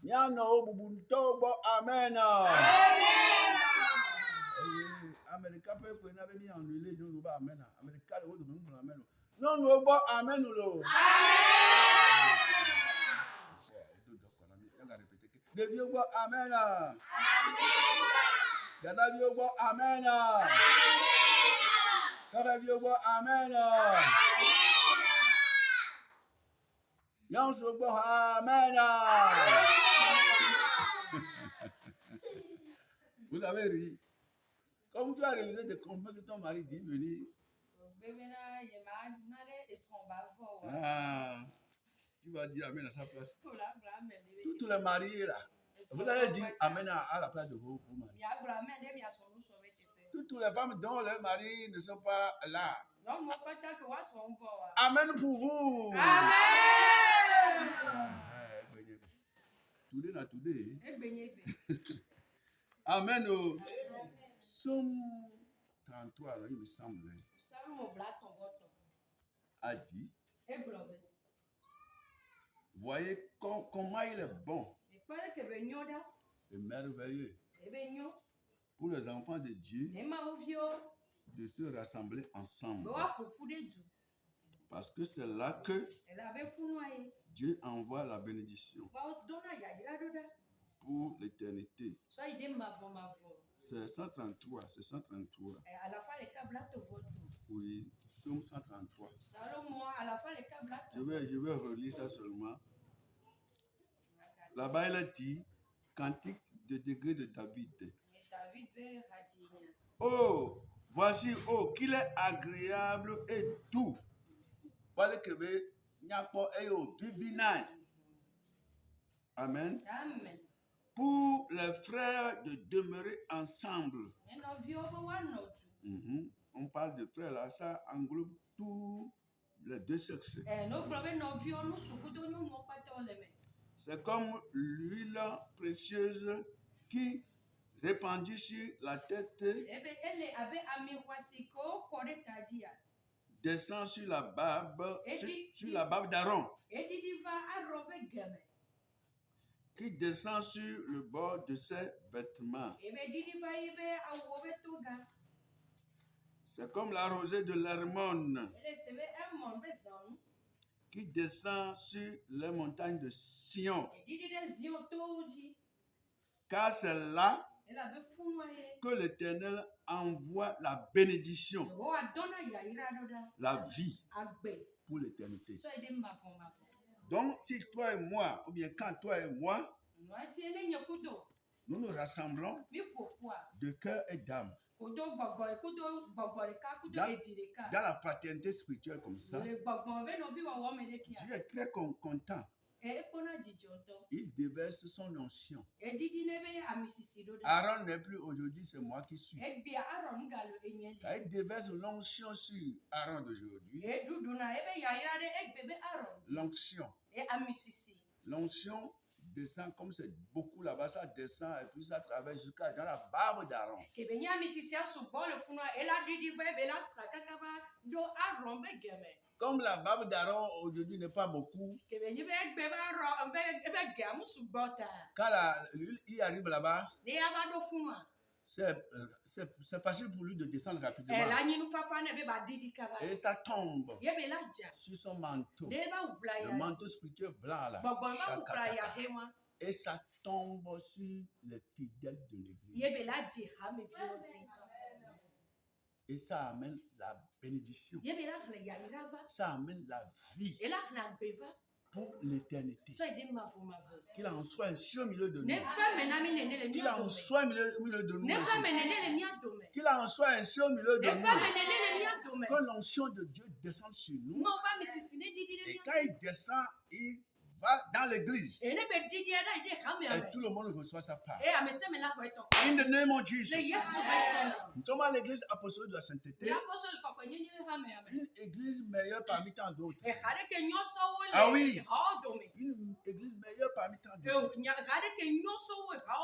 Miano bubuntobo amen. America peut qu'on avait mis en huile nous ba amen. America le haut de nous amen. Non nous ba amen lo. De Dieu ba amen. Amen. Dada Dieu ba amen. Amen. Dada Dieu ba amen. Amen. Yanso ba amen. Vous avez ri. Comme tu as réalisé de convaincre ton mari d'y venir. Ah, tu vas dire amen à sa place. Tous les maris là. Vous allez dire amen à la place de vos maris. Toutes les femmes dont leurs maris ne sont pas là. Amen pour vous. Amen. Today. Amen. Somme 33, il me semble. A dit. Voyez comment il est bon et merveilleux pour les enfants de Dieu de se rassembler ensemble. Parce que c'est là que Dieu envoie la bénédiction pour l'éternité. C'est 133, c'est 133. Oui, Somme 133. Je vais relire ça seulement. Là-bas, il a dit, cantique de degré de David. Oh, voici, oh, qu'il est agréable et doux. Voilà que Amen. Amen. Pour les frères de demeurer ensemble. On parle de frères là, ça englobe tous les deux sexes. C'est comme l'huile précieuse qui répandue sur la tête descend sur la barbe, sur la barbe d'Aaron, qui descend sur le bord de ses vêtements. C'est comme la rosée de l'Hermon qui descend sur les montagnes de Sion. Car c'est là que l'Éternel envoie la bénédiction, la vie pour l'éternité. Donc, si toi et moi, ou bien quand toi et moi, nous nous rassemblons de cœur et d'âme dans la fraternité spirituelle comme ça, Dieu est très content. Il déverse son onction. Aaron n'est plus aujourd'hui, c'est moi qui suis. Quand il déverse l'onction sur Aaron d'aujourd'hui, l'onction descend comme c'est beaucoup là-bas, ça descend et puis ça traverse jusqu'à dans la barbe d'Aaron. Comme la barbe d'Aaron aujourd'hui n'est pas beaucoup, quand l'huile y arrive là-bas, c'est facile pour lui de descendre rapidement. Et ça tombe sur son manteau, le manteau spirituel blanc là. Et ça tombe sur les fidèles de l'église. Et ça amène la bénédiction. Ça amène la vie pour l'éternité. Qu'il en soit ainsi au milieu de nous. Qu'il en soit au milieu de nous. Qu'il en soit ainsi au milieu de nous. Que l'onction de Dieu descende sur nous. Et quand il descend, il va dans l'église. Et tout le monde reçoit sa part. In the name of Jesus. Nous sommes à l'église apostolique de la sainteté. Une église meilleure parmi tant d'autres. Ah oui. Une église meilleure parmi tant d'autres.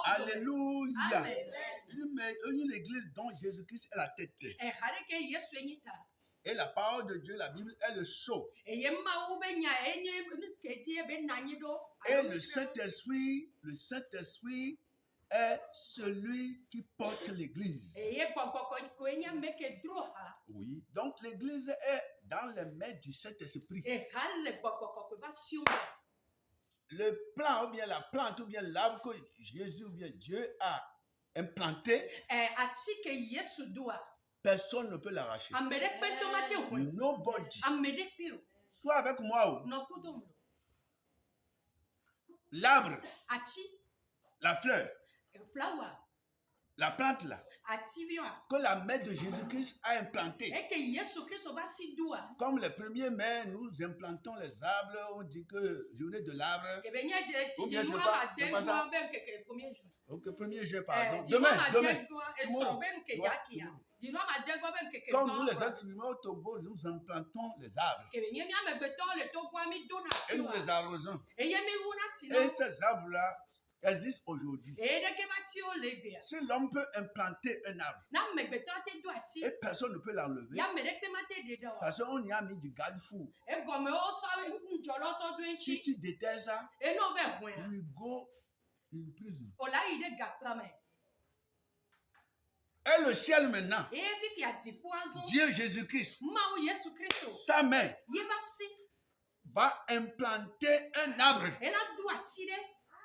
Alléluia. Une église dont Jésus-Christ est la tête. Et la parole de Dieu, la Bible, est le sceau. Et le Saint-Esprit est celui qui porte l'église. Oui, donc l'église est dans les mains du Saint-Esprit. Le plan ou bien la plante ou bien l'arbre que Jésus ou bien Dieu a implanté, personne ne peut l'arracher. Nobody. Soit avec moi. L'arbre, la fleur, la plante là, que la main de Jésus-Christ a implanté. Comme les premiers mains, nous implantons les arbres, on dit que journée de l'arbre. Ok, premier jour, pardon. Demain. Comme nous les instruments au Togo, nous implantons les arbres. Et nous les arrosons. Et ces arbres-là existe aujourd'hui. Si l'homme peut implanter un arbre et personne ne peut l'enlever, parce qu'on y a mis du garde-fou. Si tu détestes ça, you go in prison. Et le ciel maintenant, Dieu Jésus-Christ, sa main va implanter un arbre,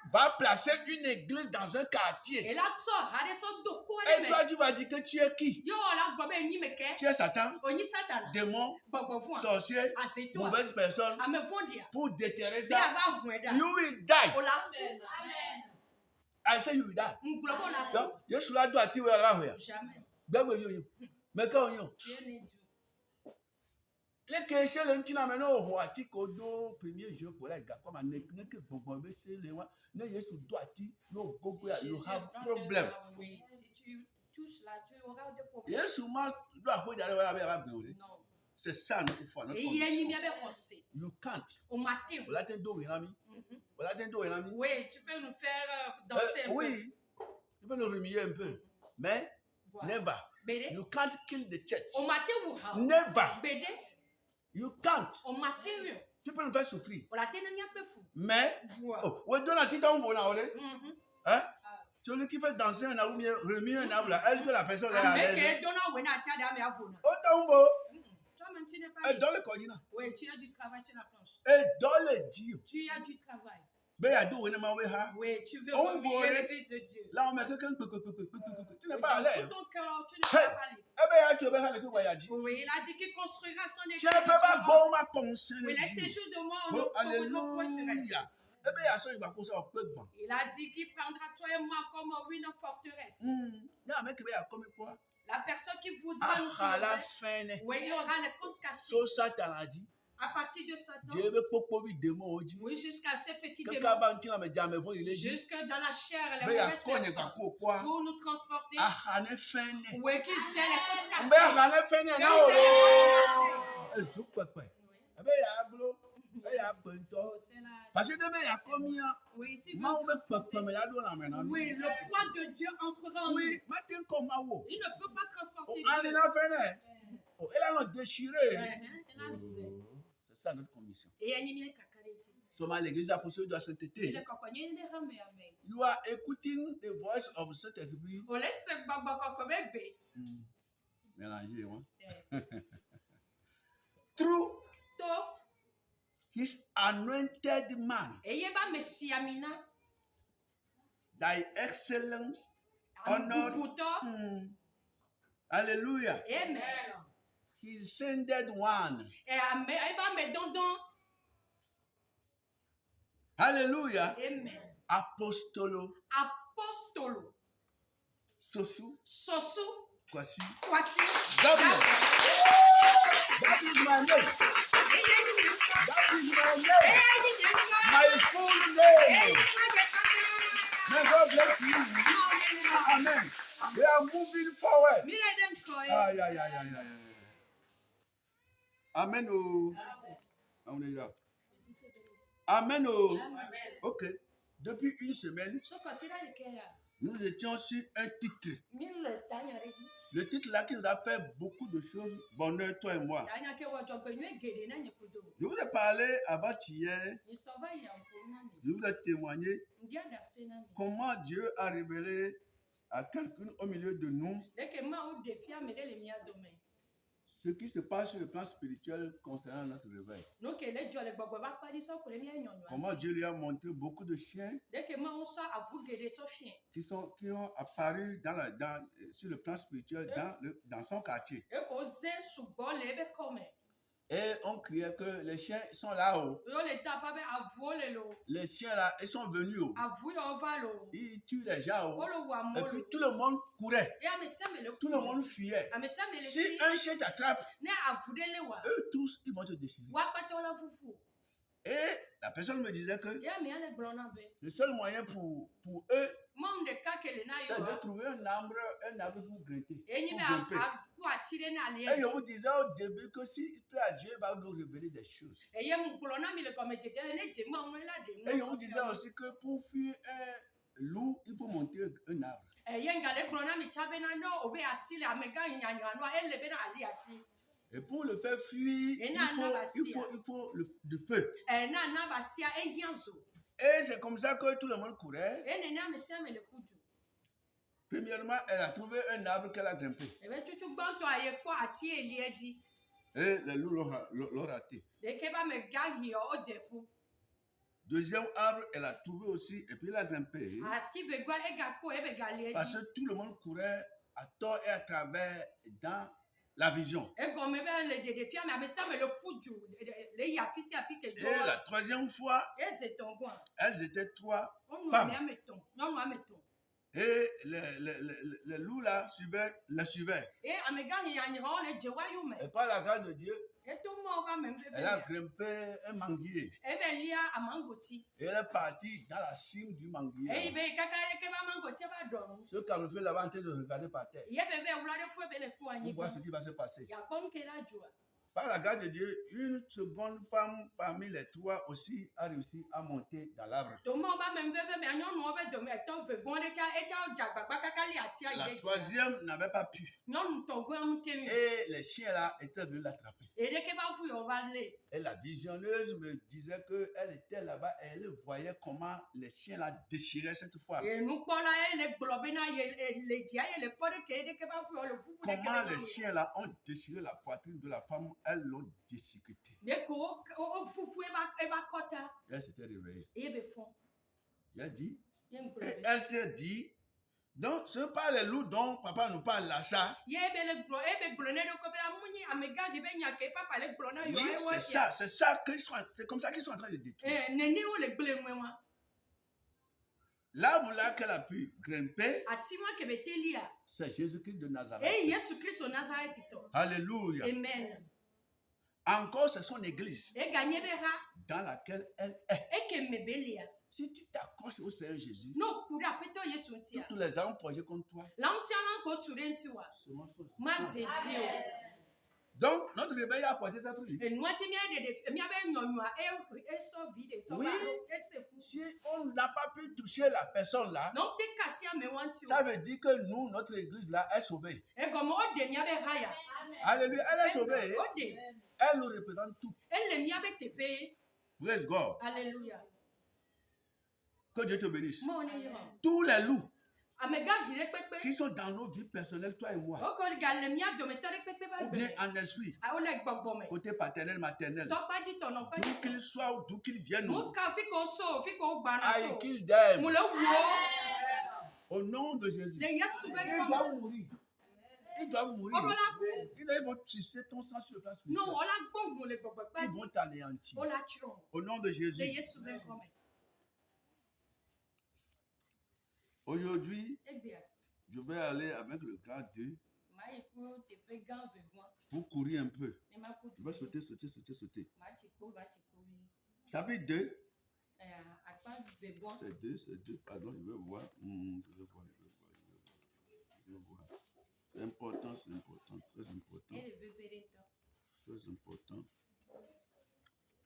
va placer une église dans un quartier. Et toi, tu vas dire que tu es qui? Tu es Satan, démon, sorcier, mauvaise personne. Pour déterrer ça, you will die. I say you will die. Donc, Yeshua doit tirer la rue. Jamais. Mais quand on les questions le ntina maintenant au roi ti kodo premier jour pour la gars comme un que bon c'est les moi ne Yesu doit ti no gogo you have problem. Oui, si tu touches là tu auras des problèmes. Yesu ma doit ho jare wa ba non. C'est ça notre foi notre condition. You can't. Au matin. Voilà ten do rami. Voilà ten do rami. Oui, tu peux nous faire danser un peu. Oui. Tu peux nous remuer un peu. Mais never. You can't kill the church. Au matin never. You can't. Tu peux nous faire souffrir. Mais, hein? Celui qui fait danser un arbre, remuer un arbre, est-ce que la personne est à l'aise? Toi-même, tu n'es pas. Et dans le coordinat. Oui, tu as du travail sur la planche. Et dans le Dieu. Tu as du travail. Oui, tu veux remuer l'église de Dieu. Là, on met quelqu'un. Tu n'es pas à l'aise. Ton cœur, tu n'es pas à l'aise. Oui, il a dit qu'il construira son église. Tu ne peux pas bon ma construire. Oui, les séjours de moi, on ne alléluia. Il a dit qu'il prendra toi et moi comme une forteresse. La personne qui vous donne oui, il y aura les côtes cassées. À partir de Satan, oui, jusqu'à ces petits démons, jusque dans la chair, les mauvaises personnes, pour nous transporter, oui, qu'ils aient les côtes cassées, parce que demain, il y a combien? Oui, le poids de Dieu entrera en nous. Oui, il ne peut pas transporter Dieu. Il a déchiré. C'est ça notre condition. Seulement l'église apostolique de la sainteté. You are écouting the voice of Saint-Esprit. Mélangez, hein? Through his anointed man. Thy excellence, honor. Alléluia. Amen. He sended one. Hallelujah. Amen. Apostolo. Sosu. Kwasi. God is my name. That is my name. My full name. May God bless you. Amen. We are moving forward. Amen. Amen. Ok. Depuis une semaine, Nous étions sur un titre. Le titre là qui nous a fait beaucoup de choses, bonheur, toi et moi. Je vous ai parlé avant-hier, je vous ai témoigné comment Dieu a révélé à quelqu'un au milieu de nous ce qui se passe sur le plan spirituel concernant notre réveil. Comment Dieu lui a montré beaucoup de chiens qui ont apparu sur le plan spirituel dans son quartier. Et on criait que les chiens sont là-haut. Les chiens là, ils sont venus. Ils tuent les gens. Et puis tout le monde courait. Tout le monde fuyait. Si un chien t'attrape, eux tous, ils vont te déchirer. Et la personne me disait que le seul moyen pour eux, c'est de trouver un arbre pour grimper. Et je vous disais au début que s'il plaît à Dieu, il va nous révéler des choses. Et je vous disais aussi que pour fuir un loup, il faut monter un arbre. Et pour le faire fuir, il faut du feu. Et c'est comme ça que tout le monde courait. Premièrement, elle a trouvé un arbre qu'elle a grimpé. Et le loup l'ont raté. Deuxième arbre, elle a trouvé aussi, et puis elle a grimpé. Parce que tout le monde courait à tort et à travers dans la vision. Et la troisième fois, elles étaient trois femmes. Et le loup là la suivait. Et par la grâce de Dieu, elle a grimpé un manguier. Et elle est partie dans la cime du manguier. Ce qu'elle fait là-bas en train de regarder par terre. On voit ce qui va se passer. Par la grâce de Dieu, une seconde femme parmi les trois aussi a réussi à monter dans l'arbre. La troisième n'avait pas pu. Et les chiens là étaient venus l'attraper. Et la visionneuse me disait qu'elle était là-bas et elle voyait comment les chiens là déchiraient cette fois. Comment les chiens là ont déchiré la poitrine de la femme, elles l'ont déchiquetée. Et elle s'était réveillée. Il a dit, et elle s'est dit, donc ce n'est pas les loups dont papa nous parle là, ça. Oui, c'est ça, c'est comme ça qu'ils sont en train de détruire. L'arbre là qu'elle a pu grimper, c'est Jésus-Christ de Nazareth. Alléluia. Amen. Encore, c'est son église dans laquelle elle est. Si tu t'accroches au Seigneur Jésus, tous les armes forgées contre toi, donc, notre réveil a apporté sa fruit. Oui, si on n'a pas pu toucher la personne là, ça veut dire que nous, notre église là, est sauvée. Alléluia, elle est sauvée. Elle nous représente tout. Praise God. Alléluia. Que Dieu te bénisse. Tous les loups qui sont dans nos vies personnelles, toi et moi, ou bien en esprit, côté paternel, maternel, d'où qu'ils soient ou d'où qu'ils viennent, aïe, qu'ils d'aiment, au nom de Jésus, ils doivent mourir. Ils doivent mourir. Ils vont tisser ton sang sur le plan spirituel. Ils vont t'anéantir. Au nom de Jésus. Aujourd'hui, je vais aller avec le grade 2 pour courir un peu. Je vais sauter. Chapitre 2. C'est 2. Pardon, je vais voir. C'est important, très important.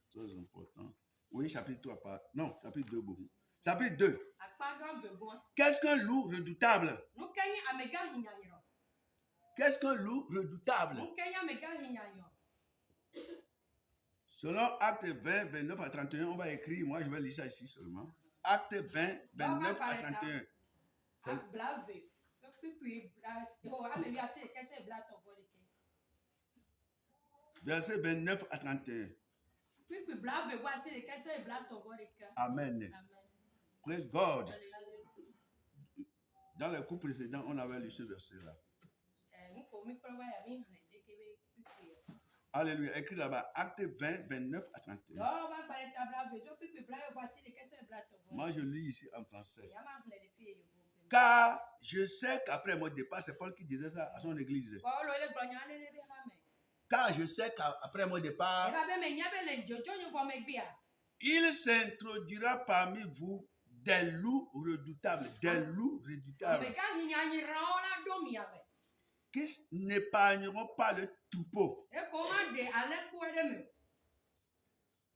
Très important. Oui, chapitre 3, non, chapitre 2, beaucoup. Chapitre 2. Qu'est-ce qu'un loup redoutable? Qu'est-ce qu'un loup redoutable? Selon Acte 20, 29 à 31, on va écrire, moi je vais lire ça ici seulement. Acte 20, 29 à 31. Verset 29 à 31. Amen. Praise God. Dans le coup précédent, on avait lu ce verset-là. Alléluia. Écrit là-bas, Acte 20, 29 à 31. Moi, je lis ici en français. Car je sais qu'après mon départ, c'est Paul qui disait ça à son église. Car je sais qu'après mon départ, il s'introduira parmi vous des loups redoutables. Des loups redoutables. Qui n'épargneront pas le troupeau.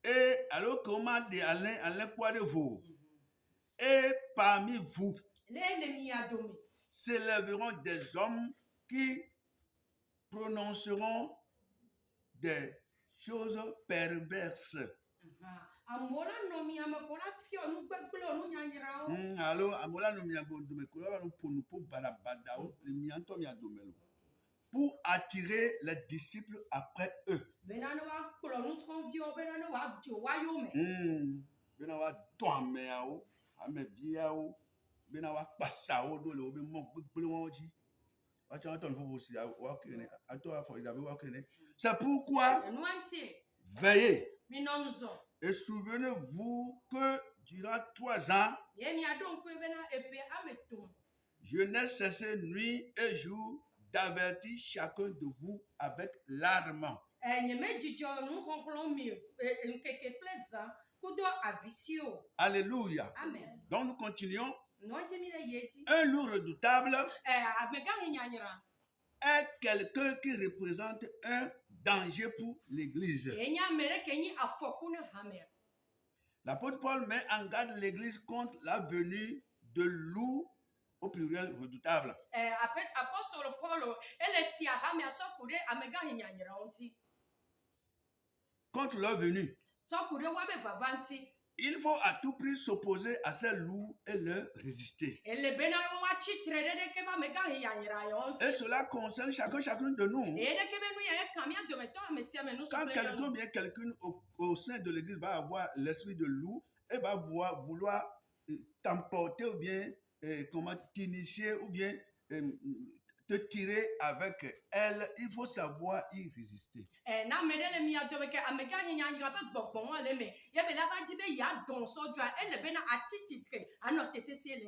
Et alors comment de Alain quoi de vous. Et parmi vous s'élèveront des hommes qui prononceront des choses perverses. Pour attirer les disciples après eux. C'est pourquoi veillez et souvenez-vous que durant 3 ans, je n'ai cessé nuit et jour d'avertir chacun de vous avec larmes. Alléluia. Amen. Donc nous continuons. Un loup redoutable est quelqu'un qui représente un danger pour l'Église. L'apôtre Paul met en garde l'Église contre la venue de loups au pluriel redoutable. Contre leur venue. Il faut à tout prix s'opposer à ces loups et leur résister. Et cela concerne chacun de nous. Quand quelqu'un au sein de l'église va avoir l'esprit de loup, et va vouloir t'emporter ou bien t'initier ou bien te tirer avec elle, il faut savoir y résister.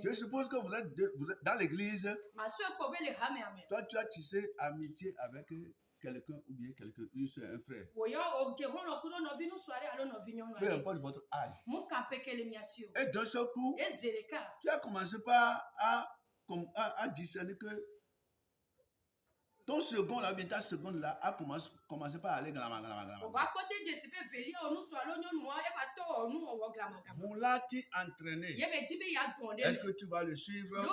Je suppose que vous êtes dans l'église. Toi, tu as tissé amitié avec quelqu'un ou bien une soeur, un frère. Peu importe votre âge. Et d'un seul coup, tu as commencé à discerner que ton second là, ta seconde là, a commencé par aller Voulant-tu entraîner? Est-ce que tu vas le suivre? Non,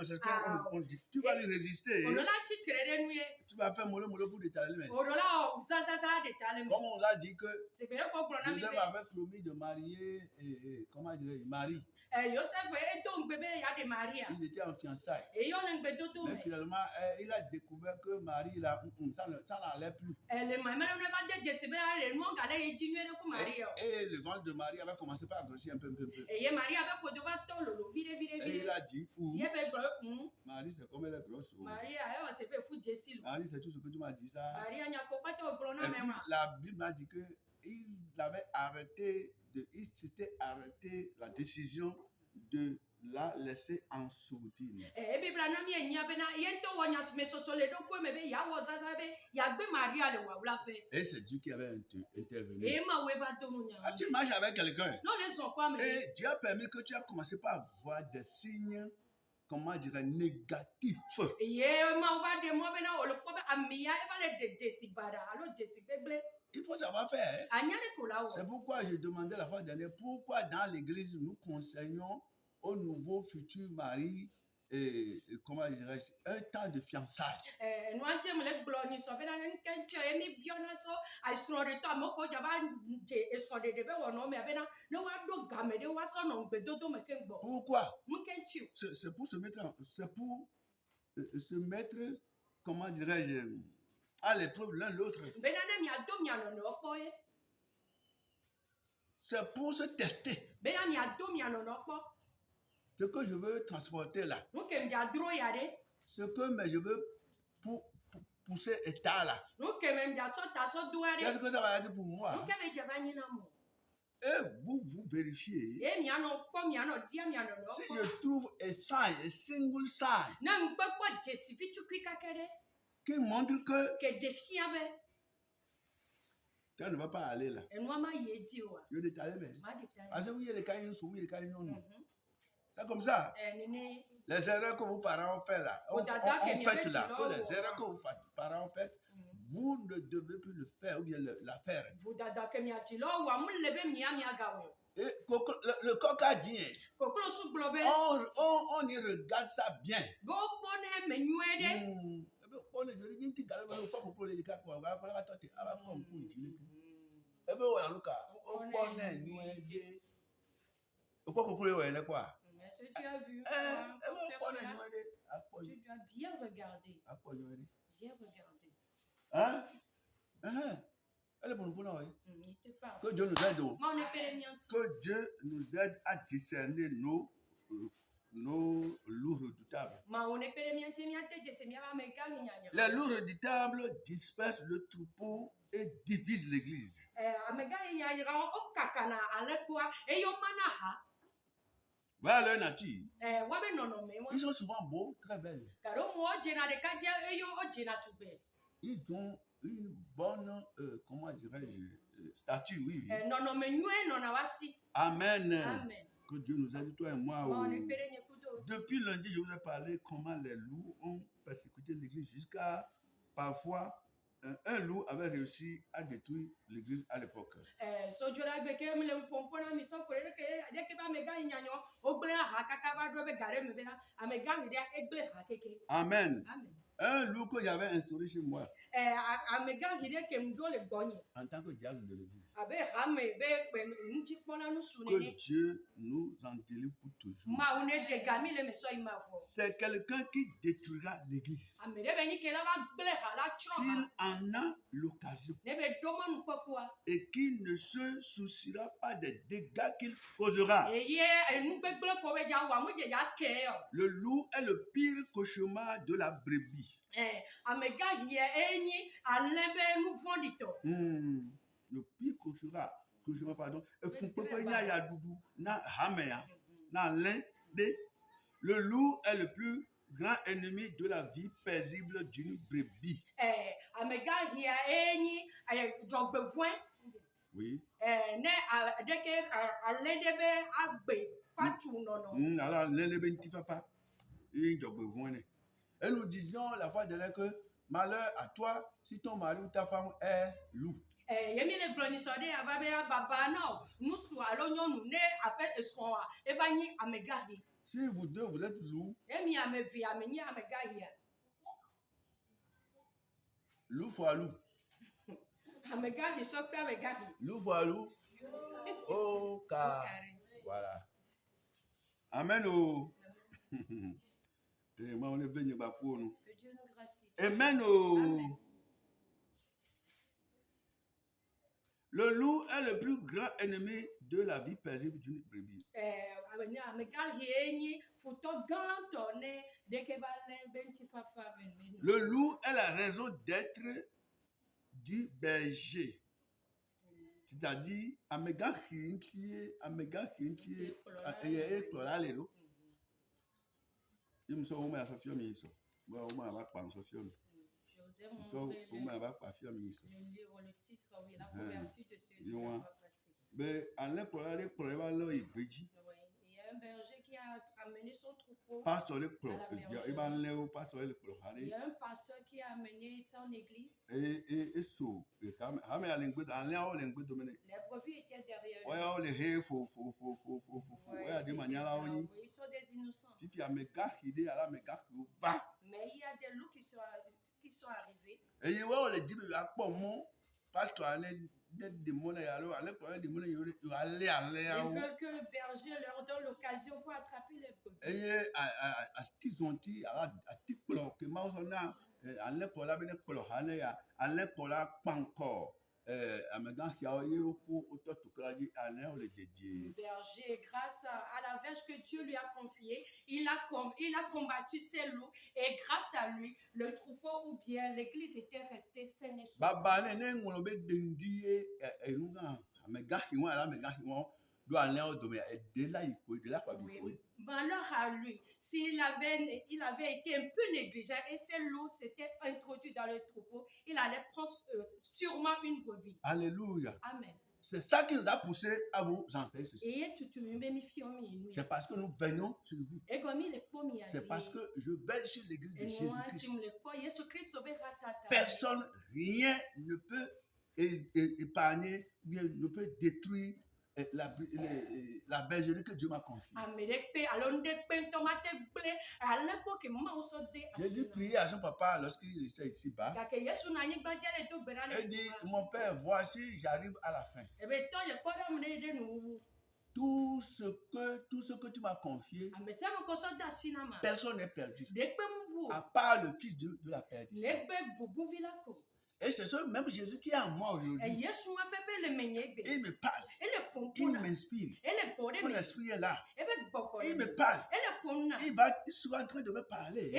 c'est ce qu'on dit. Tu vas lui résister. Tu vas faire mollo pour détaler. Comme on l'a dit que Joseph avait promis de marier, comment dire, Marie. Ils étaient en fiançailles. Mais finalement, il a découvert que Marie, là, ça n'allait plus. Et le ventre de Marie avait commencé par grossir un peu. Et il a dit, Marie, c'est comme elle est grosse. Marie, c'est tout ce que tu m'as dit ça. Et puis, la Bible m'a dit qu'il avait arrêté, il s'était arrêté la décision de la laisser en sourdine. Et c'est Dieu qui avait intervenu. Tu marches avec quelqu'un et Dieu a permis que tu as commencé par voir des signes, comment dire, négatifs. Il faut savoir faire. C'est pourquoi je demandais la fois dernière pourquoi dans l'église nous conseillons au nouveau futur mari, comment dirais-je, un temps de fiançailles. Pourquoi? C'est pour se mettre, se mettre, comment dirais-je, à l'épreuve l'un l'autre. C'est pour se tester. Ce que je veux transporter là. Ce que je veux pousser état là. Qu'est-ce que ça va dire pour moi? Et vous vérifiez. Si je trouve un sign, un single sign, qui montre que ça ne va pas aller là. Je détaille même. Parce que vous avez c'est comme ça. Les erreurs que vos parents ont fait là, les erreurs que vos parents ont fait, vous ne devez plus le faire ou bien la faire. Et le cocadien, on y regarde ça bien. Est-ce que tu as vu tu dois bien regarder. Bien regarder. Hein? Que Dieu nous aide. Que Dieu nous aide à discerner nos loups redoutables. Les loups redoutables dispersent le troupeau et divisent l'église. Voilà leur nature. Ils sont souvent beaux, très belles. Ils ont une bonne, comment dirais-je, statue, oui. Amen. Que Dieu nous aide, toi et moi. Depuis lundi, je vous ai parlé comment les loups ont persécuté l'église jusqu'à parfois un loup avait réussi à détruire l'église à l'époque. Amen. Un loup que j'avais instauré chez moi. En tant que diable de l'église. Que Dieu nous en délivre pour toujours. C'est quelqu'un qui détruira l'église. S'il en a l'occasion. Et qui ne se souciera pas des dégâts qu'il causera. Le loup est le pire cauchemar de la brebis. Le pire cauchemar, pardon. Le loup est le plus grand ennemi de la vie paisible d'une brebis. Oui. Et nous disions la fois dernière que malheur à toi si ton mari ou ta femme est loup. Si vous deux vous êtes loup, loup fois loup. Loup fois loup. Oh, car. Voilà. Amen. Oh. Amen. Le loup est le plus grand ennemi de la vie paisible d'une brebis. Le loup est la raison d'être du berger. C'est-à-dire, Amega Kintie, il me semble que c'est un ministre. Je vais lire le titre, oui, la couverture de ce livre. Mais en l'air, pour aller pour aller a un berger qui a amené son troupeau. Pasteur le clo. Il va aller pasteur le clo. Il y a un pasteur qui a amené son église. Et so. Les brebis étaient derrière lui. Ouais, Ils sont des innocents. Mais il y a des loups qui sont arrivés. Et il va les dire pas toi Ils veulent que le berger leur donne l'occasion pour attraper les brebis. Le berger, grâce à la verge que Dieu lui a confiée, il a combattu ces loups et grâce à lui, le troupeau ou bien l'église était restée saine et sauve. Malheur à lui, s'il avait été un peu négligent et ces loups s'étaient introduits dans le troupeau, il allait prendre sûrement une brebis. Alléluia. Amen. C'est ça qui nous a poussé à vous enseigner ceci. C'est parce que nous baignons sur vous. C'est parce que je baigne sur l'église de Jésus-Christ. Personne, rien ne peut épargner, bien ne peut détruire la bergerie que Dieu m'a confiée. Jésus priait à son papa lorsqu'il était ici-bas. Il dit, mon père, voici, j'arrive à la fin. Tout ce que tu m'as confié, personne n'est perdu. À part le fils de la perdition. Et c'est ce même Jésus qui est en moi aujourd'hui. Il me parle. Il m'inspire. Son esprit est là. Il me parle. Il sera en train de me parler.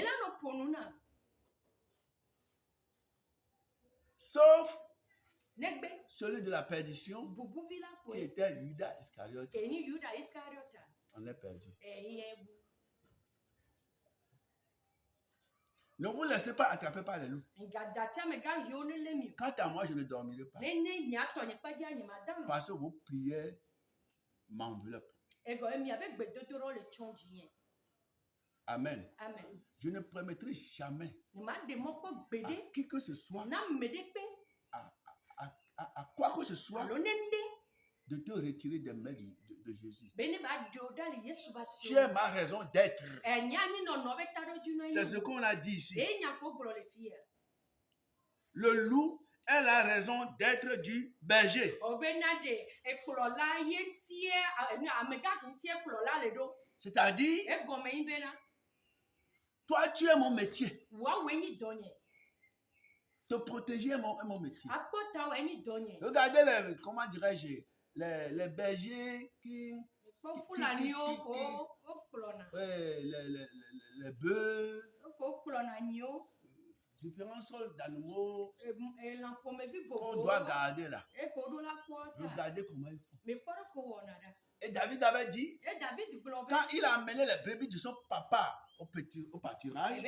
Sauf celui de la perdition qui était Judas Iscariote. On est perdu. Ne vous laissez pas attraper par les loups. Quant à moi, je ne dormirai pas. Parce que vos prières m'enveloppent. Amen. Je ne permettrai jamais à qui que ce soit, à quoi que ce soit, de te retirer des mains de Jésus. Tu es ma raison d'être. C'est ce qu'on a dit ici. Le loup est la raison d'être du berger. C'est-à-dire, toi, tu es mon métier. Te protéger est mon métier. Regardez, comment dirais-je, les bergers les bœufs, différentes sortes d'animaux qu'on doit garder là. Regardez comment ils font. Et David avait dit, quand il a amené les brebis de son papa au pâturage,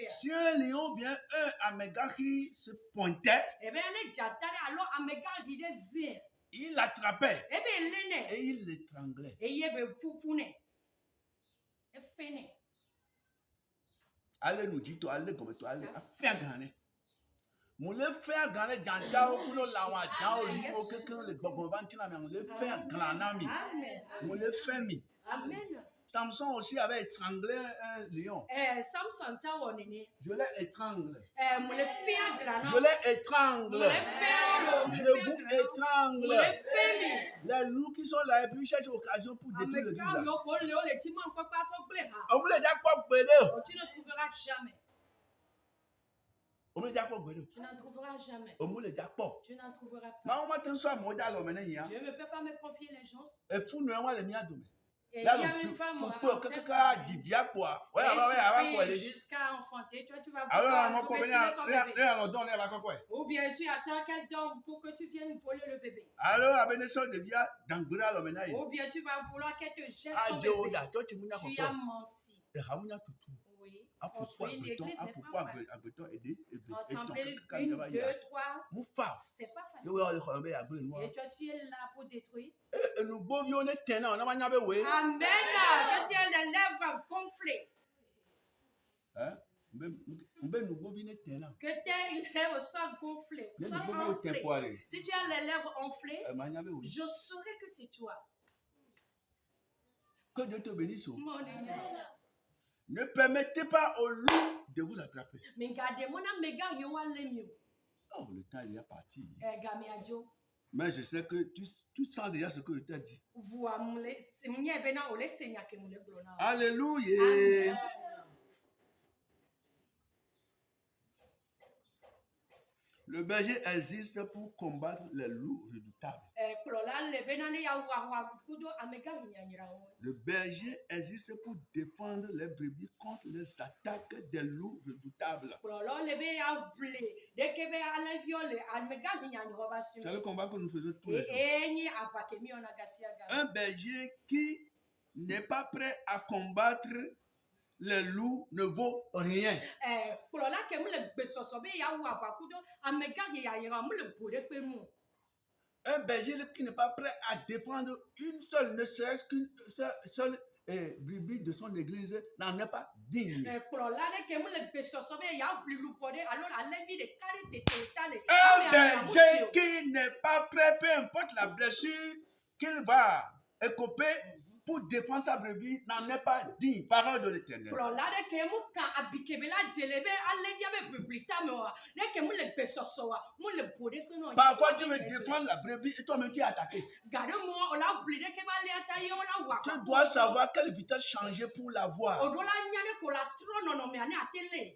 si un lion ou bien un amégari se pointait, il l'attrapait et il l'étranglait. Allez nous dire, allez comme toi, allez faire gagner. Moulé faire gagner dans le lawa dans le quelqu'un le bogonvanti na moulé faire glanami. Moulé faire mi. Amen. Samson aussi avait étranglé un lion. Je l'ai étranglé. Je l'ai étranglé. Je vous étrangle. Les loups qui sont là et puis cherchent occasion pour détruire l'église. On vous les dit quoi? Tu ne trouveras jamais. Tu n'en trouveras jamais. Tu n'en trouveras pas. Je ne peux pas me confier les gens. Et il y a une femme jusqu'à enfanter. Toi, tu vas ou bien tu attends qu'elle dorme pour que tu viennes voler le bébé. Ou bien tu vas vouloir qu'elle te jette son bébé. Tu as menti. Oui. Construire une église n'est pas facile. Assembler 1, 2, 3. C'est pas facile. Et toi, tu es là pour détruire. Amen. Que tu aies les lèvres gonflées. Que tes lèvres soient gonflées. Si tu as les lèvres enflées, je saurai que c'est toi. Que Dieu te bénisse. Ne permettez pas au loup de vous attraper. Oh, le temps il est parti. Mais je sais que tu sens déjà ce que je t'ai dit. Alléluia. Amen. Le berger existe pour combattre les loups redoutables. Le berger existe pour défendre les brebis contre les attaques des loups redoutables. C'est le combat que nous faisons tous les jours. Un berger qui n'est pas prêt à combattre les loups ne vaut rien. Un berger qui n'est pas prêt à défendre une seule, ne serait-ce qu'une seule brebis de son église n'en est pas digne. Un berger qui n'est pas prêt, peu importe la blessure qu'il va écoper, pour défendre sa brebis n'en est pas digne. Parole de l'Éternel. Parfois tu veux défendre la brebis et toi-même tu es attaqué. Tu dois savoir quelle vitesse changer pour l'avoir.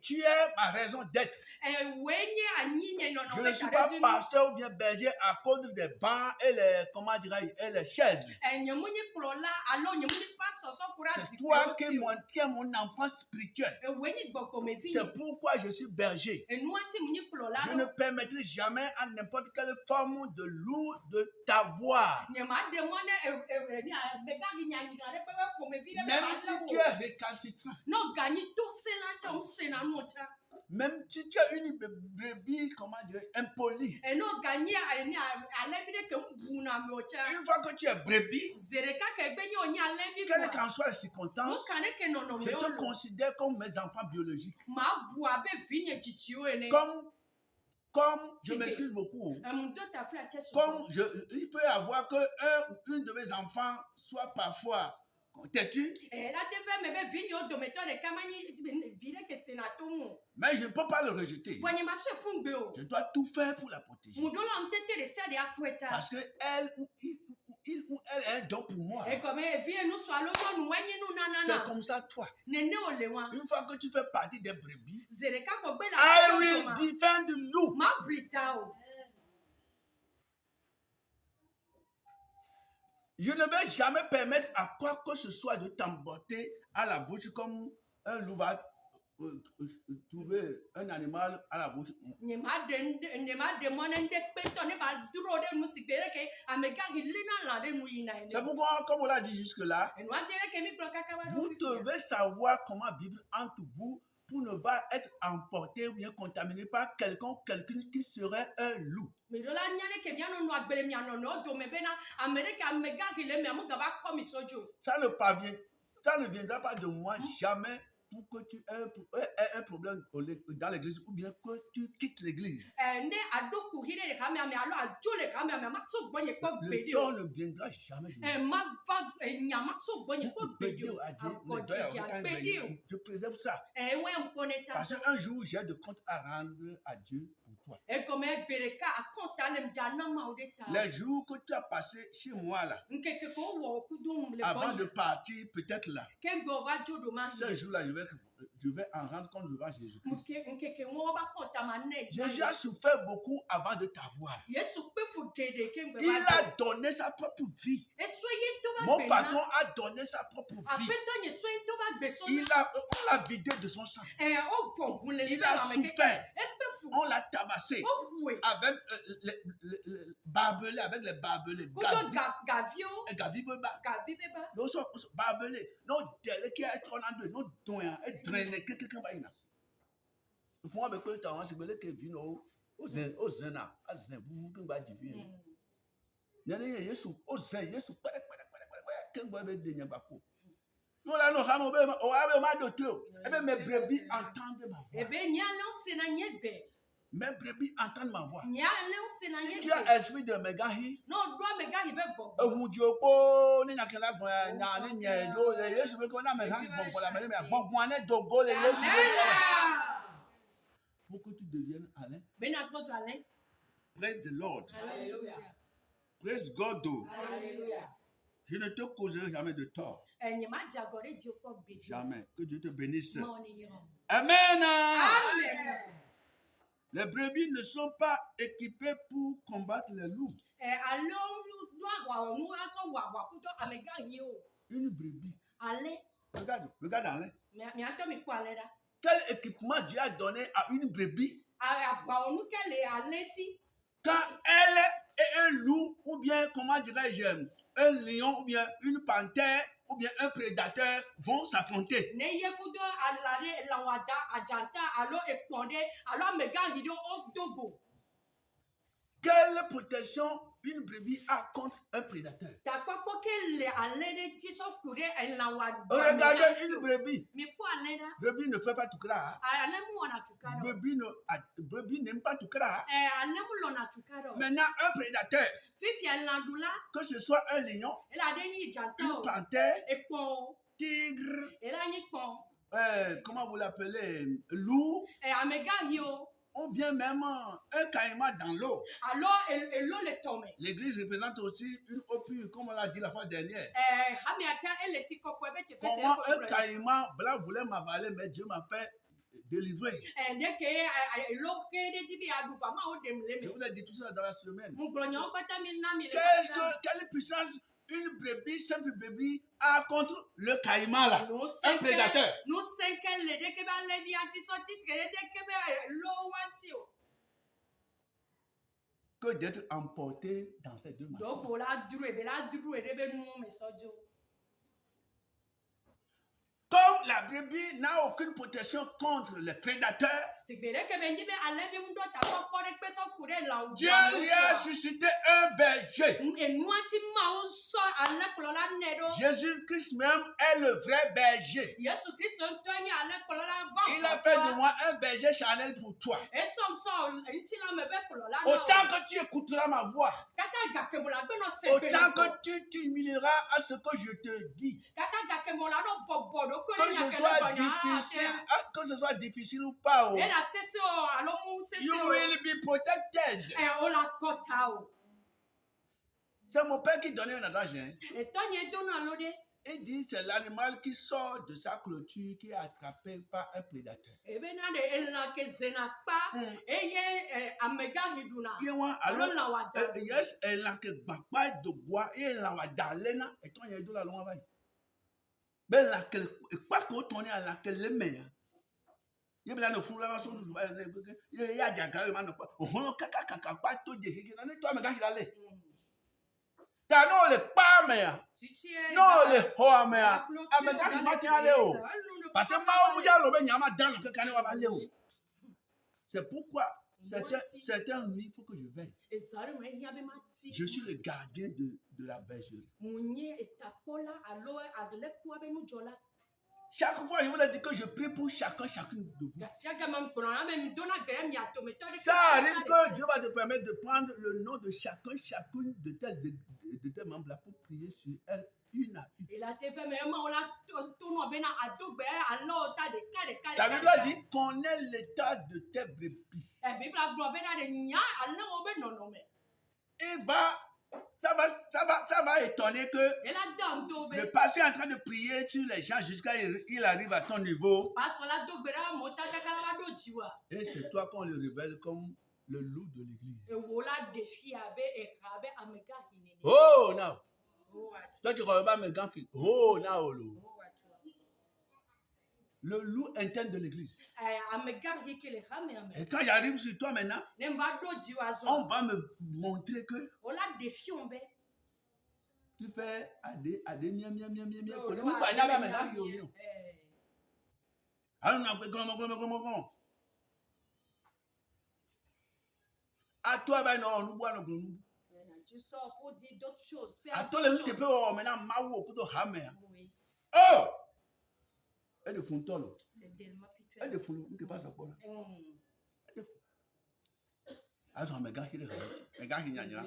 Tu es ma raison d'être. Je ne suis pas pasteur ou bien berger à cause des bancs et les chaises. C'est toi qui es mon enfant spirituel. C'est pourquoi je suis berger. Je ne permettrai jamais à n'importe quelle forme de loup de t'avoir. Même si tu es récalcitrant. Même si tu as une brebis, comment dire, impolie. Une fois que tu es brebis, quelles qu'en soient les circonstances, je te considère comme mes enfants biologiques. Comme je m'excuse beaucoup. Comme il peut y avoir que une de mes enfants soit parfois têtu. Mais je ne peux pas le rejeter. Je dois tout faire pour la protéger. Parce que il ou elle est un don pour moi. C'est comme ça toi. Une fois que tu fais partie des brebis, I will defend you. Je ne vais jamais permettre à quoi que ce soit de t'emboîter à la bouche comme un loup va trouver un animal à la bouche. C'est pourquoi, comme on l'a dit jusque-là, vous devez savoir comment vivre entre vous pour ne pas être emporté ou bien contaminé par quelqu'un qui serait un loup. Ça ne viendra pas de moi jamais pour que tu aies un problème dans l'église ou bien que tu quittes l'église. Le temps ne viendra jamais de moi. Je préserve ça. Parce qu'un jour, j'ai de comptes à rendre à Dieu pour toi. Les jours que tu as passés chez moi là, avant de partir, peut-être là, ce jour-là, je vais en rendre compte devant Jésus-Christ. Jésus a souffert beaucoup avant de t'avoir. Il a donné sa propre vie. Mon patron a donné sa propre vie. On l'a vidé de son sang. Il a souffert. On l'a tabassé avec les barbelés. Barbelé. Non, dès qu'il y a 32, non, et les quelqu'un va y na. Il faut avec le temps, c'est que vino, au zena, à zen, vous que va diviner. Yana Yesu, au zen, Yesu, qu'un bois de Nyabako. Nous là, nous avons ma docteur. Eh bien, mes brebis entendent ma voix. Eh bien, n'y a lancé na nyebe. Mes brebis entendent ma voix. Si tu as esprit de Megahi, non, doit Megahi be bon. Vous Diopo, ni na kela na ni nyedo, Yesu be ko na Megahi bon pour la mais bon pour ne dogo le Yesu. Pour que tu deviennes Alain. Praise the Lord. Alléluia. Praise God. Alléluia. Je ne te causerai jamais de tort. Jamais. Que Dieu te bénisse. Amen. Amen. Les brebis ne sont pas équipées pour combattre les loups. Une brebis. Regarde Alain. Quel équipement Dieu a donné à une brebis? Quand elle et un loup, ou bien, comment dirais-je, un lion, ou bien une panthère, ou bien un prédateur vont s'affronter. Quelle protection une brebis a contre un prédateur? Regardez une brebis. Brebis ne fait pas tout craindre. Brebis n'aime pas tout craindre. Maintenant, un prédateur, que ce soit un lion, une panthère, tigre, comment vous l'appelez, loup, ou bien même un caïman dans l'eau. L'église représente aussi une eau pure, comme on l'a dit la fois dernière. Comment un caïman blanc voulait m'avaler, mais Dieu m'a fait délivrer. Je vous ai dit tout ça dans la semaine. Quelle puissance une brebis, simple brebis, a contre le caïman là, un prédateur. Que d'être emporté dans ces deux machines. Comme la brebis n'a aucune protection contre les prédateurs, Dieu lui a suscité un berger. Jésus-Christ même est le vrai berger. Il a fait de moi un berger charnel pour toi. Autant que tu écouteras ma voix, autant que tu t'humilieras à ce que je te dis. Que ce soit difficile ou pas, you will be protected. C'est mon père qui donnait un adage. Il dit c'est l'animal qui sort de sa clôture qui est attrapé par un prédateur. Ben la que pas qu'on tourne à la que les meilleurs. Il y a besoin de fouler la sonde. Il y a des gars qui m'ont on kaka pas tout de qui n'en est toi mais quand il allait. T'as non le pas meilleur. Non le hoa meilleur. Ah mais quand il m'a tient aller haut. Parce que moi on dirait le ben yama dans le canal va aller haut. C'est pourquoi certains nuits il faut que je veille. Je suis le gardien de la bergerie. Chaque fois, je vous ai dit que je prie pour chacune de vous. Ça arrive que Dieu va te permettre de prendre le nom de chacune de tes membres là pour prier sur elle une à une. La Bible dit connais l'état de tes brebis. Ça va étonner que le pasteur est en train de prier sur les gens jusqu'à il arrive à ton niveau. Et c'est toi qu'on le révèle comme le loup de l'église. Oh, non. Toi, tu ne connais pas mes grands fils. Oh, non. Le loup interne de l'église. Et quand j'arrive sur toi maintenant, on va me montrer que tu fais à des miam. À toi, ben non, nous bois nos. Tu sors pour dire d'autres choses. À toi, les gens qui peuvent maintenant maou pour te hammer. Oh! Elle est fontaine. C'est tellement pitueux. Elle est fontaine. On ne peut pas savoir. Alors, mes gars, qui est là? Mes gars, qui n'y a rien.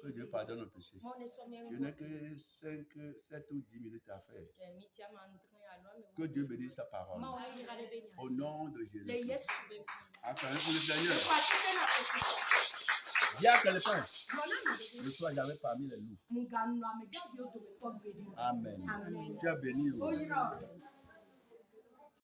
Que Dieu pardonne nos péchés. Je n'ai que 5, 7 ou 10 minutes à faire. Que Dieu bénisse sa parole. Au nom de Jésus. Attends, pour le Seigneur. Dis à quelqu'un. Le soir, il y avait parmi les loups. Amen. Tu es béni.